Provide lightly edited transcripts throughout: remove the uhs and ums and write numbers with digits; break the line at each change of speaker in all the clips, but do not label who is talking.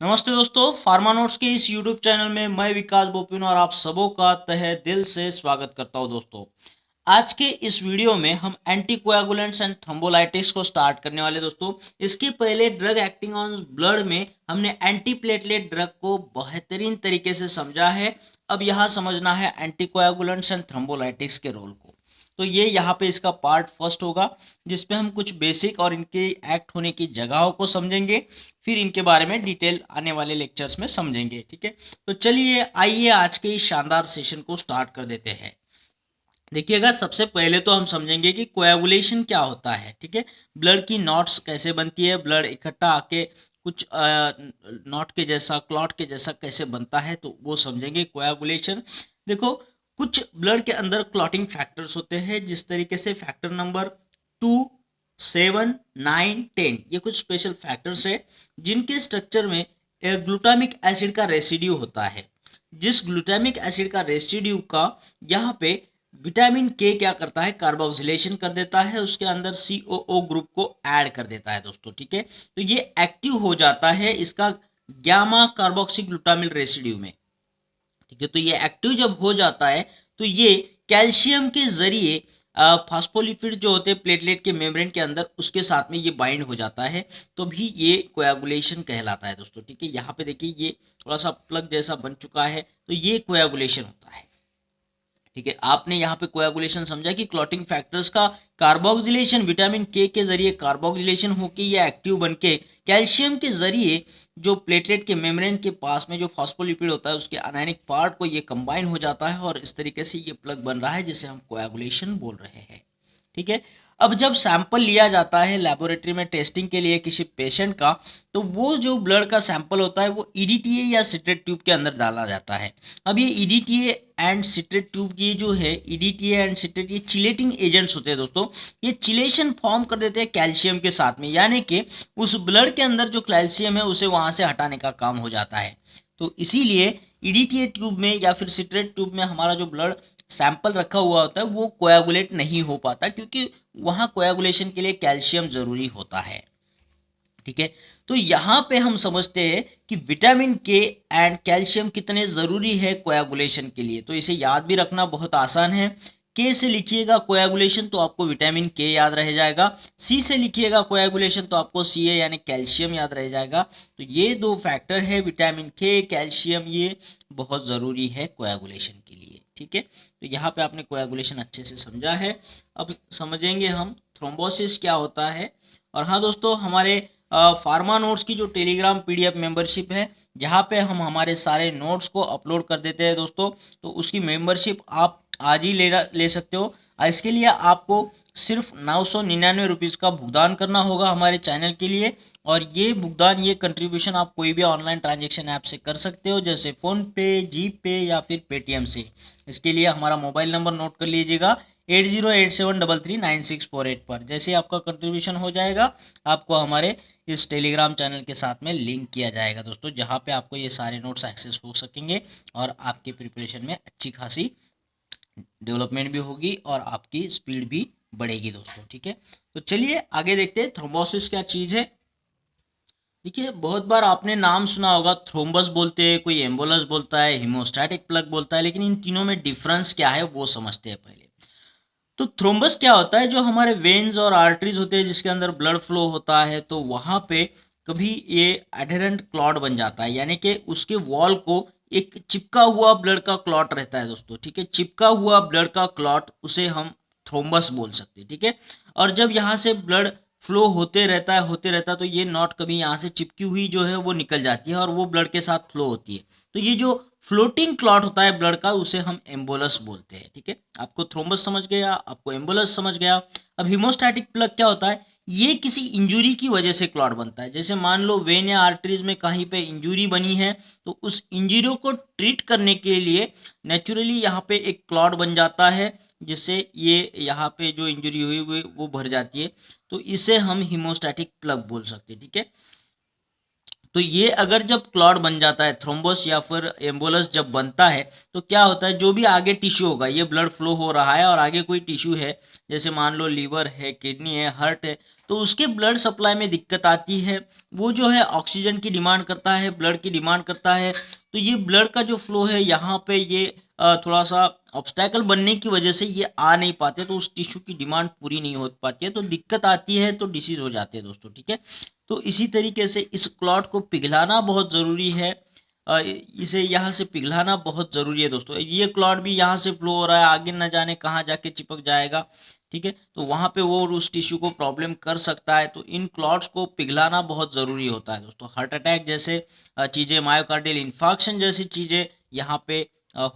नमस्ते दोस्तों, pharma notes के इस यूट्यूब चैनल में मैं विकास बोपिन और आप सबों का तहे दिल से स्वागत करता हूं। दोस्तों, आज के इस वीडियो में हम एंटीकोएगुलेंट्स एंड थ्रोम्बोलाइटिक्स को स्टार्ट करने वाले। दोस्तों, इसके पहले ड्रग एक्टिंग ऑन ब्लड में हमने एंटीप्लेटलेट ड्रग को बेहतरीन तरीके से समझा है। अब यहाँ समझना है एंटीकोएगुलेंट्स एंड थ्रोम्बोलाइटिक्स के रोल को। तो ये यहाँ पे इसका पार्ट फर्स्ट होगा, जिसपे हम कुछ बेसिक और इनके एक्ट होने की जगहों को समझेंगे। फिर इनके बारे में डिटेल आने वाले लेक्चर्स में समझेंगे। ठीक है, तो चलिए आइए आज के इस शानदार सेशन को स्टार्ट कर देते हैं। देखिएगा, सबसे पहले तो हम समझेंगे कि कोएगुलेशन क्या होता है। ठीक है, ब्लड की नॉट्स कैसे बनती है, ब्लड इकट्ठा आके कुछ नॉट के जैसा, क्लॉट के जैसा कैसे बनता है, तो वो समझेंगे कोएगुलेशन। देखो, कुछ ब्लड के अंदर क्लॉटिंग फैक्टर्स होते हैं, जिस तरीके से फैक्टर नंबर 2, 7, 9, 10, ये कुछ स्पेशल फैक्टर्स है जिनके स्ट्रक्चर में ग्लूटामिक एसिड का रेसिड्यू होता है। जिस ग्लूटामिक एसिड का रेसिड्यू का यहाँ पे विटामिन के क्या करता है, कार्बोक्सिलेशन कर देता है, उसके अंदर COO ग्रुप को ऐड कर देता है। दोस्तों, ठीक है, तो ये एक्टिव हो जाता है इसका गामा कार्बोक्सी ग्लूटामिल रेसिड्यू में। ठीक है, तो ये एक्टिव जब हो जाता है तो ये कैल्शियम के जरिए फास्फोलिपिड जो होते हैं प्लेटलेट के मेम्ब्रेन के अंदर, उसके साथ में ये बाइंड हो जाता है, तो भी ये कोएगुलेशन कहलाता है। दोस्तों, ठीक है, यहाँ पे देखिए ये थोड़ा सा प्लग जैसा बन चुका है, तो ये कोएगुलेशन होता है। ठीक है, आपने यहाँ पे कोएगुलेशन समझा कि क्लॉटिंग फैक्टर्स का कार्बोक्सिलेशन विटामिन के जरिए कार्बोक्सिलेशन होकर ये एक्टिव बन के कैल्शियम के जरिए जो प्लेटलेट के मेम्ब्रेन के पास में जो फॉस्फोलिपिड होता है उसके अनायनिक पार्ट को ये कंबाइन हो जाता है और इस तरीके से ये प्लग बन रहा है, जिसे हम कोएगुलेशन बोल रहे हैं। ठीक है, अब जब सैंपल लिया जाता है लेबोरेटरी में टेस्टिंग के लिए किसी पेशेंट का, तो वो जो ब्लड का सैंपल होता है वो ईडीटीए या सिट्रेट ट्यूब के अंदर डाला जाता है। अब ये ईडीटीए एंड सिट्रेट ट्यूब, ये जो है ईडीटीए एंड सिट्रेट, ये चिलेटिंग एजेंट्स होते हैं। दोस्तों, ये चिलेशन फॉर्म कर देते हैं कैल्शियम के साथ में, यानी कि उस ब्लड के अंदर जो कैल्शियम है उसे वहां से हटाने का काम हो जाता है। तो इसीलिए ईडीटीए ट्यूब में या फिर सिट्रेट ट्यूब में हमारा जो ब्लड सैंपल रखा हुआ होता है वो कोएगुलेट नहीं हो पाता, क्योंकि वहां कोएगुलेशन के लिए कैल्शियम जरूरी होता है। ठीक है, तो यहाँ पे हम समझते हैं कि विटामिन के एंड कैल्शियम कितने ज़रूरी है कोएगुलेशन के लिए। तो इसे याद भी रखना बहुत आसान है। के से लिखिएगा कोएगुलेशन तो आपको विटामिन के याद रह जाएगा, सी से लिखिएगा कोएगुलेशन तो आपको सी ए यानी कैल्शियम याद रह जाएगा। तो ये दो फैक्टर है, विटामिन के, कैल्शियम, ये बहुत ज़रूरी है कोएगुलेशन के लिए। ठीक है, तो यहाँ पे आपने कोएगुलेशन अच्छे से समझा है। अब समझेंगे हम थ्रोम्बोसिस क्या होता है। और हाँ दोस्तों, हमारे फार्मा नोट्स की जो टेलीग्राम PDF मेंबरशिप है, जहाँ पे हम हमारे सारे नोट्स को अपलोड कर देते हैं दोस्तों, तो उसकी मेंबरशिप आप आज ही ले सकते हो। इसके लिए आपको सिर्फ 999 रुपीज़ का भुगतान करना होगा हमारे चैनल के लिए। और ये भुगतान, ये कंट्रीब्यूशन आप कोई भी ऑनलाइन ट्रांजेक्शन ऐप से कर सकते हो, जैसे फ़ोनपे, जीपे या फिर पेटीएम से। इसके लिए हमारा मोबाइल नंबर नोट कर लीजिएगा, 8087339648 पर। जैसे आपका कंट्रीब्यूशन हो जाएगा, आपको हमारे इस टेलीग्राम चैनल के साथ में लिंक किया जाएगा दोस्तों, जहाँ पे आपको ये सारे नोट्स एक्सेस हो सकेंगे और आपके प्रिपरेशन में अच्छी खासी डेवलपमेंट भी होगी और आपकी स्पीड भी बढ़ेगी दोस्तों। ठीक है, तो चलिए आगे देखते हैं थ्रोम्बोसिस क्या चीज़ है। देखिए, बहुत बार आपने नाम सुना होगा, थ्रोम्बस बोलते हैं, कोई एम्बोलस बोलता है, हीमोस्टैटिक प्लग बोलता है, लेकिन इन तीनों में डिफरेंस क्या है वो समझते हैं पहले। तो थ्रोम्बस क्या होता है, जो हमारे वेन्स और आर्टरीज होते हैं जिसके अंदर ब्लड फ्लो होता है, तो वहाँ पे कभी ये एडहेरेंट क्लॉट बन जाता है, यानी कि उसके वॉल को एक चिपका हुआ ब्लड का क्लॉट रहता है दोस्तों। ठीक है, चिपका हुआ ब्लड का क्लॉट, उसे हम थ्रोम्बस बोल सकते हैं। ठीक है, और जब यहाँ से ब्लड फ्लो होते रहता है तो ये नॉट कभी यहाँ से चिपकी हुई जो है वो निकल जाती है और वो ब्लड के साथ फ्लो होती है। तो ये जो फ्लोटिंग क्लॉट होता है ब्लड का, उसे हम एम्बोलस बोलते हैं। ठीक है, आपको थ्रोम्बस समझ गया, आपको एम्बोलस समझ गया। अब हीमोस्टैटिक प्लग क्या होता है, ये किसी इंजुरी की वजह से क्लॉट बनता है। जैसे मान लो वेन या आर्टरीज में कहीं पे इंजुरी बनी है, तो उस इंजुरी को ट्रीट करने के लिए नेचुरली यहाँ पे एक क्लॉट बन जाता है, जिससे ये यहाँ पे जो इंजुरी हुई हुई वो भर जाती है। तो इसे हम हीमोस्टैटिक प्लग बोल सकते हैं। ठीक है, तो ये अगर जब क्लॉट बन जाता है, थ्रोम्बोस या फिर एम्बोलस जब बनता है, तो क्या होता है, जो भी आगे टिश्यू होगा, ये ब्लड फ्लो हो रहा है और आगे कोई टिश्यू है, जैसे मान लो लीवर है, किडनी है, हार्ट है, तो उसके ब्लड सप्लाई में दिक्कत आती है। वो जो है ऑक्सीजन की डिमांड करता है, ब्लड की डिमांड करता है। तो ये ब्लड का जो फ्लो है यहाँ पे ये थोड़ा सा ऑब्स्टैकल बनने की वजह से ये आ नहीं पाते, तो उस टिश्यू की डिमांड पूरी नहीं हो पाती है, तो दिक्कत आती है, तो डिसीज हो जाते हैं दोस्तों। ठीक है, तो इसी तरीके से इस क्लॉट को पिघलाना बहुत ज़रूरी है। इसे यहाँ से पिघलाना बहुत ज़रूरी है दोस्तों। ये क्लॉट भी यहाँ से फ्लो हो रहा है, आगे न जाने कहाँ जाके चिपक जाएगा। ठीक है, तो वहाँ पे वो उस टिश्यू को प्रॉब्लम कर सकता है, तो इन क्लॉट्स को पिघलाना बहुत ज़रूरी होता है दोस्तों। हार्ट अटैक जैसे चीज़ें, मायोकार्डियल इन्फार्क्शन जैसी चीज़ें यहाँ पे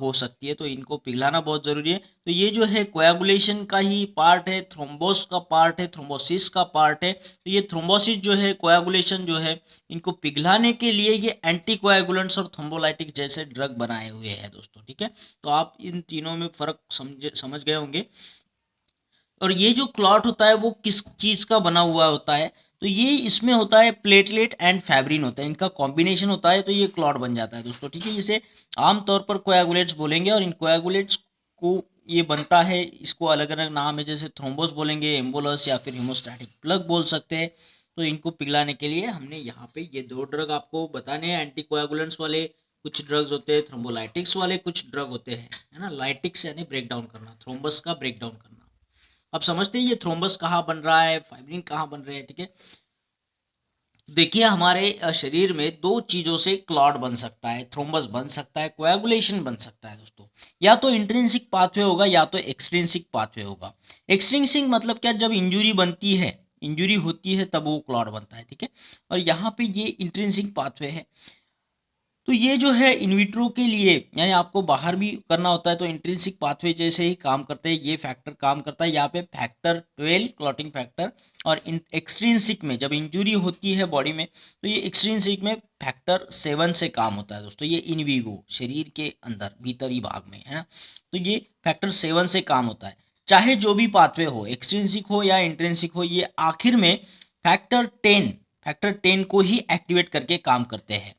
हो सकती है, तो इनको पिघलाना बहुत ज़रूरी है। तो ये जो है कोएगुलेशन का ही पार्ट है, थ्रोम्बोस का पार्ट है, थ्रोम्बोसिस का पार्ट है। तो ये थ्रोम्बोसिस जो है, कोएगुलेशन जो है, इनको पिघलाने के लिए ये एंटीकोएगुलेंट्स और थ्रोम्बोलाइटिक जैसे ड्रग बनाए हुए हैं दोस्तों। ठीक है, तो आप इन तीनों में फ़र्क समझ गए होंगे। और ये जो क्लॉट होता है वो किस चीज़ का बना हुआ होता है, तो ये इसमें होता है प्लेटलेट एंड फैब्रिन होता है, इनका कॉम्बिनेशन होता है, तो ये क्लॉट बन जाता है दोस्तों। ठीक है, जिसे आमतौर पर कोएगुलेट्स बोलेंगे, और इन कोएगुलेट्स को ये बनता है, इसको अलग अलग नाम है, जैसे थ्रोम्बोस बोलेंगे, एम्बोलस या फिर हीमोस्टैटिक प्लग बोल सकते हैं। तो इनको पिघलाने के लिए हमने यहाँ पे ये दो ड्रग आपको बताने हैं, एंटीकोएगुलेंट्स वाले कुछ ड्रग्स होते हैं, थ्रोम्बोलाइटिक्स वाले कुछ ड्रग होते हैं, है ना। लाइटिक्स यानी ब्रेक डाउन करना, थ्रोम्बस का ब्रेक डाउन करना। अब समझते हैं ये थ्रोम्बस कहाँ बन रहा है, फाइब्रिन कहाँ बन रहे हैं। ठीक है, देखिए हमारे शरीर में दो चीजों से क्लॉट बन सकता है, थ्रोम्बस बन सकता है, कोएगुलेशन बन सकता है दोस्तों। या तो इंट्रिंसिक पाथवे होगा या तो एक्सट्रिंसिक पाथवे होगा। एक्सट्रिंसिक मतलब क्या, जब इंजुरी बनती है, इंजुरी होती है, तब वो क्लॉट बनता है। ठीक है, और यहाँ पे ये इंट्रिंसिक पाथवे है। तो ये जो है इनविट्रो के लिए, यानी आपको बाहर भी करना होता है, तो इंट्रिंसिक पाथवे जैसे ही काम करते हैं, ये फैक्टर काम करता है। यहाँ पे फैक्टर 12 क्लॉटिंग फैक्टर, और एक्सट्रिंसिक में जब इंजुरी होती है बॉडी में, तो ये एक्सट्रिंसिक में फैक्टर 7 से काम होता है दोस्तों। ये इन वीवो शरीर के अंदर भीतरी भाग में, है ना, तो ये फैक्टर 7 से काम होता है। चाहे जो भी पाथवे हो, एक्सट्रिंसिक हो या इंट्रिंसिक हो, ये आखिर में फैक्टर 10 को ही एक्टिवेट करके काम करते हैं।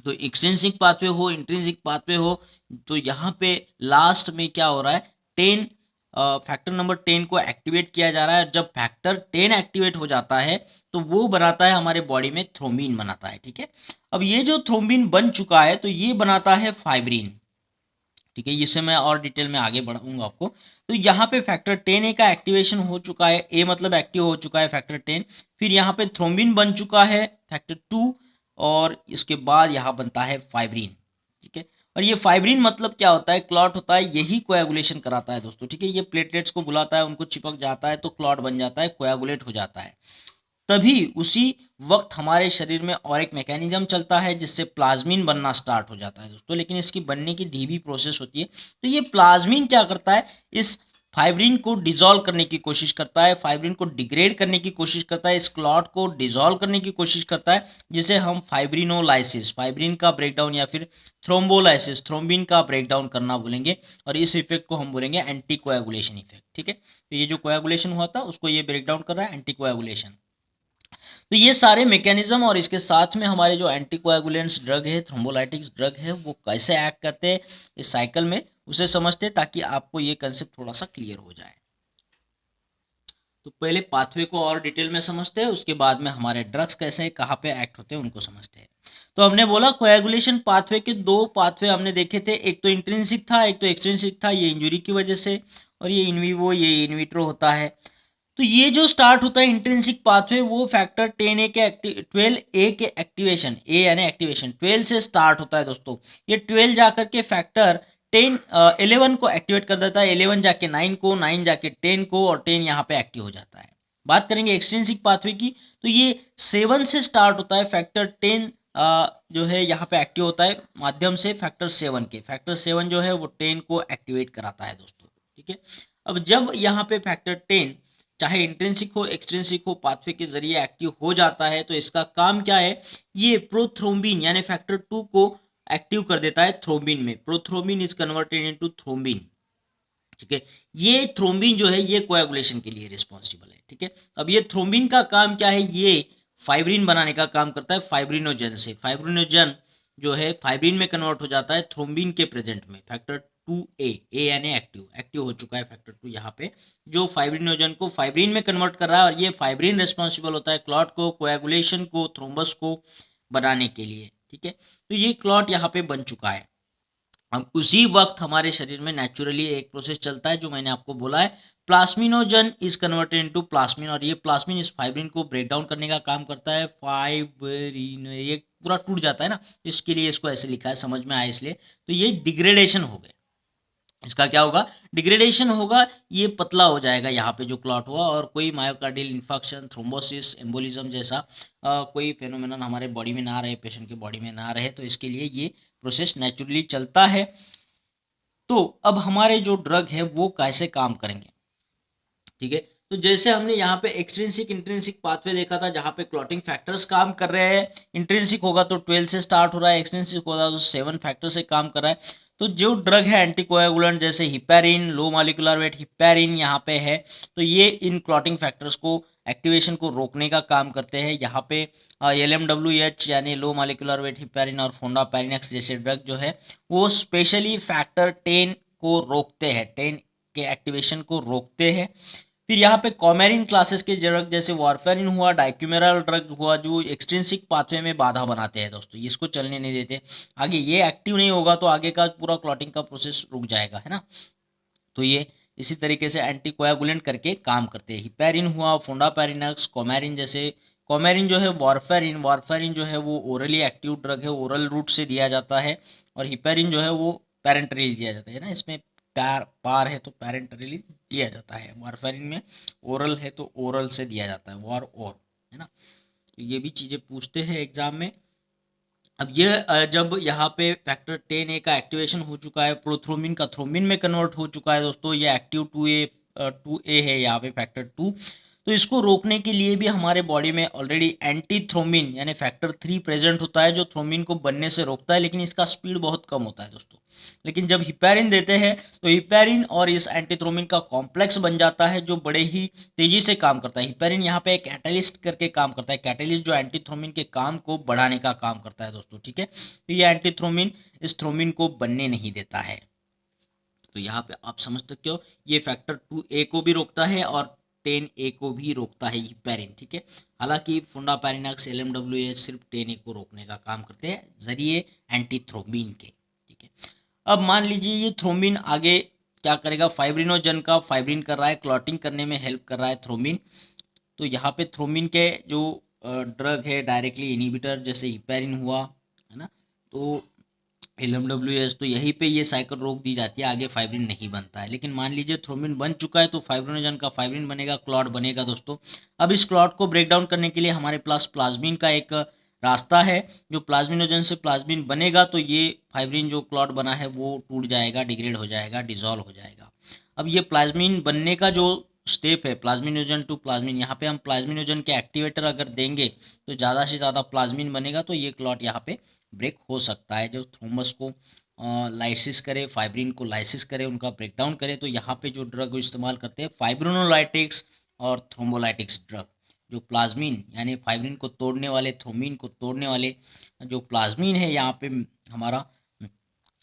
तो एक्सट्रिंसिक पाथवे हो, इंट्रिंसिक पाथवे हो, तो यहाँ पे लास्ट में क्या हो रहा है, 10 फैक्टर नंबर 10 को एक्टिवेट किया जा रहा है। जब फैक्टर 10 एक्टिवेट हो जाता है, तो वो बनाता है हमारे बॉडी में थ्रोम्बिन बनाता है। ठीक है, अब ये जो थ्रोम्बिन बन चुका है, तो ये बनाता है फाइब्रिन। ठीक है, इससे मैं और डिटेल में आगे बढ़ाऊंगा आपको। तो यहाँ पे फैक्टर 10 का एक्टिवेशन हो चुका है, ए मतलब एक्टिव हो चुका है फैक्टर 10। फिर यहाँ पे थ्रोम्बिन बन चुका है फैक्टर 2, और इसके बाद यहाँ बनता है फाइब्रिन। ठीक है, और ये फाइब्रिन मतलब क्या होता है, क्लॉट होता है, यही कोएगुलेशन कराता है दोस्तों। ठीक है, ये प्लेटलेट्स को बुलाता है, उनको चिपक जाता है, तो क्लॉट बन जाता है, कोएगुलेट हो जाता है। तभी उसी वक्त हमारे शरीर में और एक मैकेनिज्म चलता है, जिससे प्लाज्मिन बनना स्टार्ट हो जाता है दोस्तों। लेकिन इसकी बनने की धीमी प्रोसेस होती है। तो ये प्लाज्मिन क्या करता है, इस फाइब्रिन को डिसॉल्व करने की कोशिश करता है, फाइब्रिन को डिग्रेड करने की कोशिश करता है, इस क्लॉट को डिसॉल्व करने की कोशिश करता है, जिसे हम फाइब्रिनोलाइसिस, फाइब्रिन का ब्रेकडाउन, या फिर थ्रोम्बोलाइसिस, थ्रोम्बिन का ब्रेकडाउन करना बोलेंगे। और इस इफेक्ट को हम बोलेंगे एंटी कोएगुलेशन इफेक्ट। ठीक है, तो ये जो कोएगुलेशन हुआ था उसको ये ब्रेकडाउन कर रहा है, एंटी कोएगुलेशन। तो ये सारे मैकेनिज्म, और इसके साथ में हमारे जो एंटीकोएगुलेंट्स ड्रग है, थ्रोम्बोलाइटिक्स ड्रग है, वो कैसे एक्ट करते हैं इस साइकिल में, उसे समझते हैं, ताकि आपको ये कंसेप्ट थोड़ा सा क्लियर हो जाए। तो पहले पाथवे को और डिटेल में समझते हैं, उसके बाद में हमारे ड्रग्स कैसे कहाँ पे एक्ट होते हैं उनको समझते हैं। तो हमने बोला कोएगुलेशन पाथवे के दो पाथवे हमने देखे थे, एक तो इंट्रिंसिक था, एक तो एक्सट्रिंसिक था, ये इंजुरी की वजह से, और ये इनविवो, ये इनविट्रो होता है। तो ये जो स्टार्ट होता है इंट्रिंसिक पाथवे, वो फैक्टर 10 ए के 12 ए के एक्टिवेशन, ए यानी एक्टिवेशन 12 से स्टार्ट होता है दोस्तों। ये 12 जाकर के फैक्टर 11 को एक्टिवेट कर देता है, 11 जाके 9 को, 9 जाके 10 को, और 10 यहाँ पे एक्टिव हो जाता है। बात करेंगे एक्सट्रिंसिक पाथवे की, तो ये 7 से स्टार्ट होता है, फैक्टर 10 जो है यहाँ पे एक्टिव होता है माध्यम से फैक्टर 7 के, फैक्टर 7 जो है वो 10 को एक्टिवेट कराता है दोस्तों। ठीक है, अब जब यहाँ पे फैक्टर 10 चाहे इंट्रिंसिक हो एक्सट्रिंसिक हो पाथवे के जरिए एक्टिव हो जाता है, तो इसका काम क्या है, ये प्रोथ्रोम्बिन यानी फैक्टर 2 को एक्टिव कर देता है थ्रोम्बिन में। Prothrombin is converted into thrombin. ठीक है, ये थ्रोम्बिन जो है ये कोएगुलेशन के लिए रिस्पॉन्सिबल है। ठीक है, अब ये थ्रोम्बिन का काम क्या है, ये फाइब्रिन बनाने का काम करता है फाइब्रिनोजन से। फाइब्रिनोजन जो है फाइब्रिन में कन्वर्ट हो जाता है थ्रोम्बिन के प्रेजेंट में। फैक्टर 2A, ए यानी एक्टिव हो चुका है फैक्टर 2 यहाँ पे, जो फाइब्रिनोजन को फाइब्रिन में कन्वर्ट कर रहा है। और ये फाइब्रिन रिस्पॉन्सिबल होता है क्लॉट को, कोएगुलेशन को, थ्रोम्बस को बनाने के लिए, ठीक है। तो ये क्लॉट यहाँ पे बन चुका है। अब उसी वक्त हमारे शरीर में नेचुरली एक प्रोसेस चलता है जो मैंने आपको बोला है, प्लास्मिनोजन इज कन्वर्टेड इनटू प्लास्मिन, और ये प्लास्मिन इस फाइब्रिन को ब्रेक डाउन करने का काम करता है। फाइब्रिन ये पूरा टूट जाता है ना, इसके लिए इसको ऐसे लिखा है, समझ में आया इसलिए। तो ये डिग्रेडेशन हो गया, इसका क्या होगा, डिग्रेडेशन होगा, ये पतला हो जाएगा यहाँ पे जो क्लॉट हुआ, और कोई मायोकार्डियल इन्फेक्शन, थ्रोम्बोसिस, एम्बोलिज्म जैसा कोई फेनोमेनन हमारे बॉडी में ना रहे, पेशेंट के बॉडी में ना रहे, तो इसके लिए ये प्रोसेस नेचुरली चलता है। तो अब हमारे जो ड्रग है वो कैसे काम करेंगे, ठीक है। तो जैसे हमने यहाँ पे एक्सट्रिंसिक इंट्रिंसिक पाथवे देखा था जहाँ पे क्लॉटिंग फैक्टर्स काम कर रहे हैं। इंट्रिंसिक होगा तो 12 से स्टार्ट हो रहा है, एक्सट्रिंसिक होगा तो 7 फैक्टर से काम कर रहा है। तो जो ड्रग है एंटीकोएगुलेंट जैसे heparin, low molecular weight heparin यहाँ पे है, तो ये इन क्लॉटिंग फैक्टर्स को एक्टिवेशन को रोकने का काम करते हैं। यहाँ पे LMWH यानी लो मॉलिक्यूलर वेट हिपैरिन और फोंडापैरिनेक्स जैसे ड्रग जो है वो स्पेशली फैक्टर 10 को रोकते हैं, 10 के एक्टिवेशन को रोकते हैं। फिर यहाँ पे कॉमेरिन क्लासेस के ड्रग जैसे वारफेरिन हुआ, डाइक्यूमेरल ड्रग हुआ, जो एक्सट्रिंसिक पाथवे में बाधा बनाते हैं दोस्तों, इसको चलने नहीं देते। आगे ये एक्टिव नहीं होगा तो आगे का पूरा क्लॉटिंग का प्रोसेस रुक जाएगा, है ना। तो ये इसी तरीके से एंटीकोएगुलेंट करके काम करते हैं। हिपैरिन हुआ, फोंडापैरिनेक्स, कॉमेरिन जैसे, कॉमेरिन जो है वारफेरिन, वारफेरिन जो है वो ओरली एक्टिव ड्रग है, ओरल रूट से दिया जाता है। और हिपैरिन जो है वो पैरेंटरली दिया जाता है ना, इसमें पार है तो पैरेंटरली दिया जाता है। वारफेरिन में ओरल है तो ओरल से दिया जाता है, वार और, है ना। तो ये भी चीज़ें पूछते हैं एग्जाम में। अब ये जब यहाँ पे फैक्टर 10A का एक्टिवेशन हो चुका है, प्रोथ्रोम्बिन का थ्रोम्बिन में कन्वर्ट हो चुका है दोस्तों, ये एक्टिव 2A है यहाँ पे फैक्टर 2। तो इसको रोकने के लिए भी हमारे बॉडी में ऑलरेडी एंटी थ्रोम्बिन यानी फैक्टर 3 प्रेजेंट होता है जो थ्रोम्बिन को बनने से रोकता है, लेकिन इसका स्पीड बहुत कम होता है दोस्तों। लेकिन जब हिपैरिन देते हैं तो हिपैरिन और इस एंटी थ्रोम्बिन का कॉम्प्लेक्स बन जाता है जो बड़े ही तेजी से काम करता है। हिपैरिन यहाँ पे एक कैटलिस्ट करके काम करता है, कैटलिस्ट जो एंटी थ्रोम्बिन के काम को बढ़ाने का काम करता है दोस्तों, ठीक है। तो ये एंटी थ्रोम्बिन इस थ्रोम्बिन को बनने नहीं देता है। तो यहाँ पे आप समझ सकते हो ये फैक्टर 2A को भी रोकता है और 10A को भी रोकता है हिपैरिन, ठीक है। हालांकि फोंडापैरिनेक्स, LMWH सिर्फ 10A को रोकने का काम करते हैं जरिए एंटी थ्रोम्बिन के, ठीक है। अब मान लीजिए ये थ्रोम्बिन आगे क्या करेगा, फाइब्रिनोजन का फाइब्रिन कर रहा है, क्लॉटिंग करने में हेल्प कर रहा है थ्रोम्बिन। तो यहाँ पे थ्रोम्बिन के जो ड्रग है डायरेक्टली इनिबिटर जैसे हिपैरिन हुआ, है ना, तो LMWH, तो यहीं पे ये साइकिल रोक दी जाती है, आगे फाइब्रिन नहीं बनता है। लेकिन मान लीजिए थ्रोम्बिन बन चुका है तो फाइब्रिनोजन का फाइब्रिन बनेगा, क्लॉट बनेगा दोस्तों। अब इस क्लॉट को ब्रेक डाउन करने के लिए हमारे पास प्लाज्मिन का एक रास्ता है, जो प्लाज्मिनोजन से प्लाज्मिन बनेगा तो ये फाइब्रिन जो क्लॉट बना है वो टूट जाएगा, डिग्रेड हो जाएगा, डिजॉल्व हो जाएगा। अब ये प्लाज्मिन बनने का जो स्टेप है, प्लाज्मिनोजन टू प्लाज्मिन, यहाँ पे हम प्लाज्मिनोजन के एक्टिवेटर अगर देंगे तो ज़्यादा से ज़्यादा प्लाज्मिन बनेगा, तो ये क्लॉट यहाँ पे ब्रेक हो सकता है। जो थ्रोम्बस को लाइसिस करे, फाइब्रिन को लाइसिस करे, उनका ब्रेकडाउन करे, तो यहाँ पे जो ड्रग इस्तेमाल करते हैं फाइब्रिनोलाइटिक्स और थ्रोम्बोलाइटिक्स ड्रग। जो प्लाज्मिन यानी फाइब्रिन को तोड़ने वाले, थ्रोम्बिन को तोड़ने वाले जो प्लाज्मिन है यहाँ पे हमारा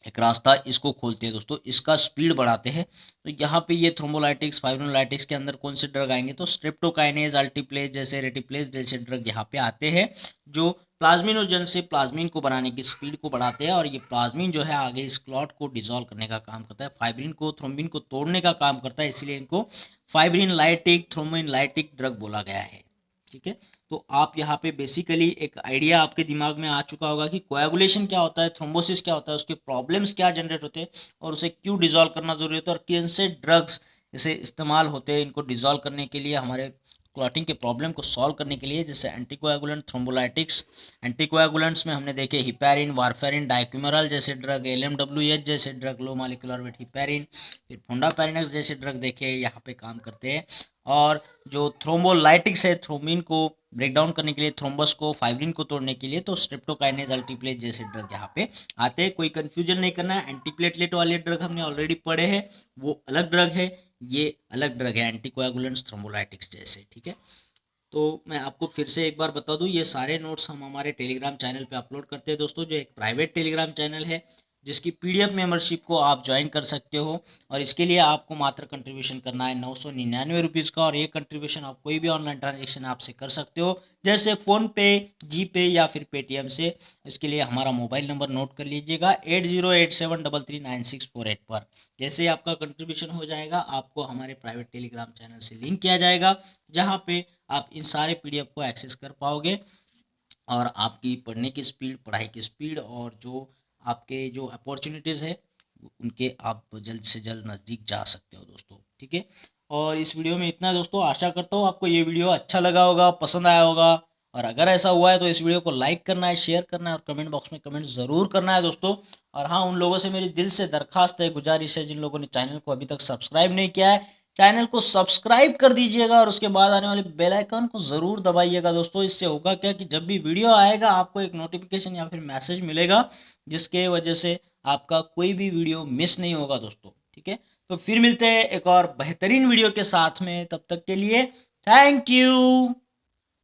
एक रास्ता इसको खोलते हैं दोस्तों, इसका स्पीड बढ़ाते हैं। तो यहाँ पे ये थ्रोम्बोलाइटिक्स, फाइब्रिनोलाइटिक्स के अंदर कौन से ड्रग आएंगे, तो स्ट्रेप्टोकाइनेज, अल्टीप्लेज जैसे, रेटिप्लेज जैसे ड्रग यहाँ पे आते हैं जो प्लाज्मिनोजन से प्लाज्मिन को बनाने की स्पीड को बढ़ाते हैं। और ये प्लाज्मिन जो है आगे इस क्लॉट को डिसॉल्व करने का काम करता है, फाइब्रिन को, थ्रोम्बिन को तोड़ने का काम करता है, इसलिए इनको fibrin lytic, thrombin lytic drug बोला गया है, ठीक है। तो आप यहाँ पे बेसिकली एक आइडिया आपके दिमाग में आ चुका होगा कि कोएगुलेशन क्या होता है, थ्रोम्बोसिस क्या होता है, उसके प्रॉब्लम्स क्या जनरेट होते हैं और उसे क्यों डिसॉल्व करना जरूरी होता है, और कौन से ड्रग्स इसे इस्तेमाल होते हैं इनको डिसॉल्व करने के लिए, हमारे क्लॉटिंग के प्रॉब्लम को सॉल्व करने के लिए, जैसे एंटीकोएगुलेंट, थ्रोम्बोलाइटिक्स। एंटीकोएगुलेंट्स में हमने देखे हिपैरिन, वारफेरिन, डाइक्यूमेरल जैसे ड्रग, LMWH जैसे drug, low molecular weight heparin, फिर फोंडापैरिनेक्स जैसे ड्रग देखे यहाँ पे काम करते हैं। और जो थ्रोम्बोलाइटिक्स है, थ्रोम्बिन को ब्रेक डाउन करने के लिए, थ्रोम्बस को, फाइब्रिन को तोड़ने के लिए, तो स्ट्रेप्टोकाइनेज, अल्टीप्लेट जैसे ड्रग यहाँ पे आते हैं। कोई कंफ्यूजन नहीं करना है, एंटीप्लेटलेट वाले ड्रग हमने ऑलरेडी पढ़े हैं, वो अलग ड्रग है, ये अलग ड्रग है, एंटीकोएगुलेंट्स, थ्रोम्बोलाइटिक्स जैसे, ठीक है। तो मैं आपको फिर से एक बार बता दूं, ये सारे नोट्स हम हमारे टेलीग्राम चैनल पे अपलोड करते हैं दोस्तों, जो एक प्राइवेट टेलीग्राम चैनल है जिसकी पीडीएफ मेंबरशिप को आप ज्वाइन कर सकते हो। और इसके लिए आपको मात्र कंट्रीब्यूशन करना है 999 रुपीज़ का, और ये कंट्रीब्यूशन आप कोई भी ऑनलाइन ट्रांजेक्शन आपसे कर सकते हो, जैसे फ़ोनपे, जीपे या फिर पेटीएम से। इसके लिए हमारा मोबाइल नंबर नोट कर लीजिएगा 8087339648 पर। जैसे ही आपका कंट्रीब्यूशन हो जाएगा, आपको हमारे प्राइवेट टेलीग्राम चैनल से लिंक किया जाएगा, जहाँ पे आप इन सारे पीडीएफ को एक्सेस कर पाओगे, और आपकी पढ़ने की स्पीड, पढ़ाई की स्पीड, और जो आपके जो अपॉर्चुनिटीज़ है उनके आप जल्द से जल्द नज़दीक जा सकते हो दोस्तों। ठीक है, और इस वीडियो में इतना दोस्तों। आशा करता हूँ आपको ये वीडियो अच्छा लगा होगा, पसंद आया होगा, और अगर ऐसा हुआ है तो इस वीडियो को लाइक करना है, शेयर करना है, और कमेंट बॉक्स में कमेंट ज़रूर करना है दोस्तों। और हाँ, उन लोगों से मेरी दिल से दरखास्त है, गुजारिश है, जिन लोगों ने चैनल को अभी तक सब्सक्राइब नहीं किया है, चैनल को सब्सक्राइब कर दीजिएगा, और उसके बाद आने वाले बेल आइकन को ज़रूर दबाइएगा दोस्तों। इससे होगा क्या कि जब भी वीडियो आएगा आपको एक नोटिफिकेशन या फिर मैसेज मिलेगा, जिसके वजह से आपका कोई भी वीडियो मिस नहीं होगा दोस्तों। ठीक है, तो फिर मिलते हैं एक और बेहतरीन वीडियो के साथ में, तब तक के लिए थैंक यू।